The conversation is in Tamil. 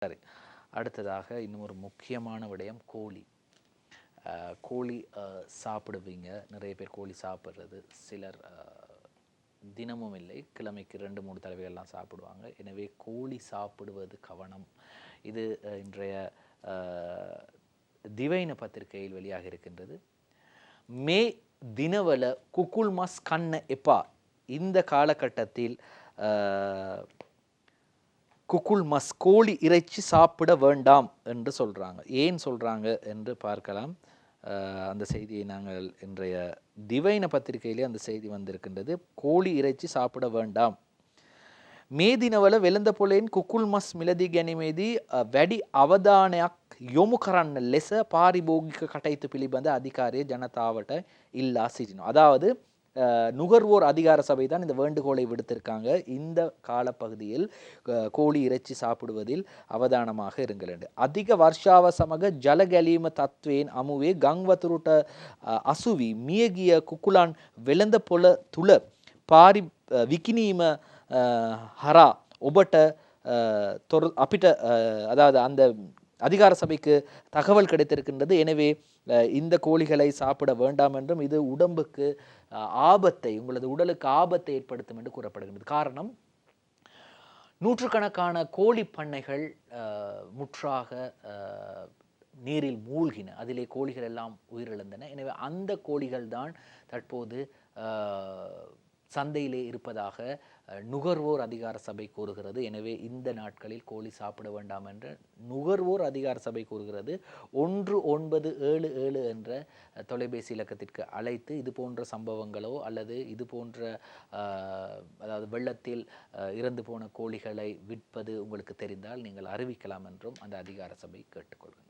சரி. அடுத்ததாக இன்னும் ஒரு முக்கியமான விடயம் கோழி. கோழி சாப்பிடுவீங்க. நிறைய பேர் கோழி சாப்பிட்றது. சிலர் தினமும் இல்லை, கிழமைக்கு 2-3 தடவைகள்லாம் சாப்பிடுவாங்க. எனவே கோழி சாப்பிடுவது கவனம். இது இன்றைய திவைன பத்திரிகையில் வெளியாக இருக்கின்றது. மே தினவல குக்குல்மஸ் கண்ண எப்பா, இந்த காலகட்டத்தில் குக்குல்மஸ் கோழி இறைச்சி சாப்பிட வேண்டாம் என்று சொல்கிறாங்க. ஏன் சொல்கிறாங்க என்று பார்க்கலாம். அந்த செய்தியை நாங்கள் இன்றைய திவைன பத்திரிகையிலே அந்த செய்தி வந்திருக்கின்றது. கோழி இறைச்சி சாப்பிட வேண்டாம். මේ දිනවල වෙළඳ පොලෙන් කුකුල් මස් මිලදී ගැනීමේදී වැඩි අවධානයක් යොමු කරන්න ලෙස පාරිභෝගික කටයුතු පිළිබඳ அதிகாரியை ஜனதாவட்ட இல்லா සිටිනවා. அதாவது நுகர்வோர் அதிகார சபை தான் இந்த வேண்டுகோளை விடுத்திருக்காங்க. இந்த காலப்பகுதியில் கோழி இறைச்சி சாப்பிடுவதில் அவதானமாக இருங்கள் என்று. அதிக වර්ෂාව සමග ජල ගැලීම තත්වයෙන් අමුවේ ගංවතුරට අසුවී මියගිය කුකුලන් වෙළඳ පොළ තුල විකිණීම ஹரா ஒபட்ட அப்பிட்ட, அதாவது அந்த அதிகார சபைக்கு தகவல் கிடைத்திருக்கின்றது. எனவே இந்த கோழிகளை சாப்பிட வேண்டாம் என்றும் இது உடம்புக்கு ஆபத்தை, உங்களது உடலுக்கு ஆபத்தை ஏற்படுத்தும் என்று கூறப்படுகின்றது. காரணம், நூற்றுக்கணக்கான கோழி பண்ணைகள் முற்றாக நீரில் மூழ்கின. அதிலே கோழிகள் எல்லாம் உயிரிழந்தன. எனவே அந்த கோழிகள் தான் தற்போது சந்தையிலே இருப்பதாக நுகர்வோர் அதிகார சபை கூறுகிறது. எனவே இந்த நாட்களில் கோழி சாப்பிட வேண்டாம் என்று நுகர்வோர் அதிகார சபை கூறுகிறது. 1977 என்ற தொலைபேசி இலக்கத்திற்கு அழைத்து இது போன்ற சம்பவங்களோ அல்லது இது போன்ற அதாவது வெள்ளத்தில் இறந்து போன கோழிகளை விற்பது உங்களுக்கு தெரிந்தால் நீங்கள் அறிவிக்கலாம் என்றும் அந்த அதிகார சபை கேட்டுக்கொள்கிறது.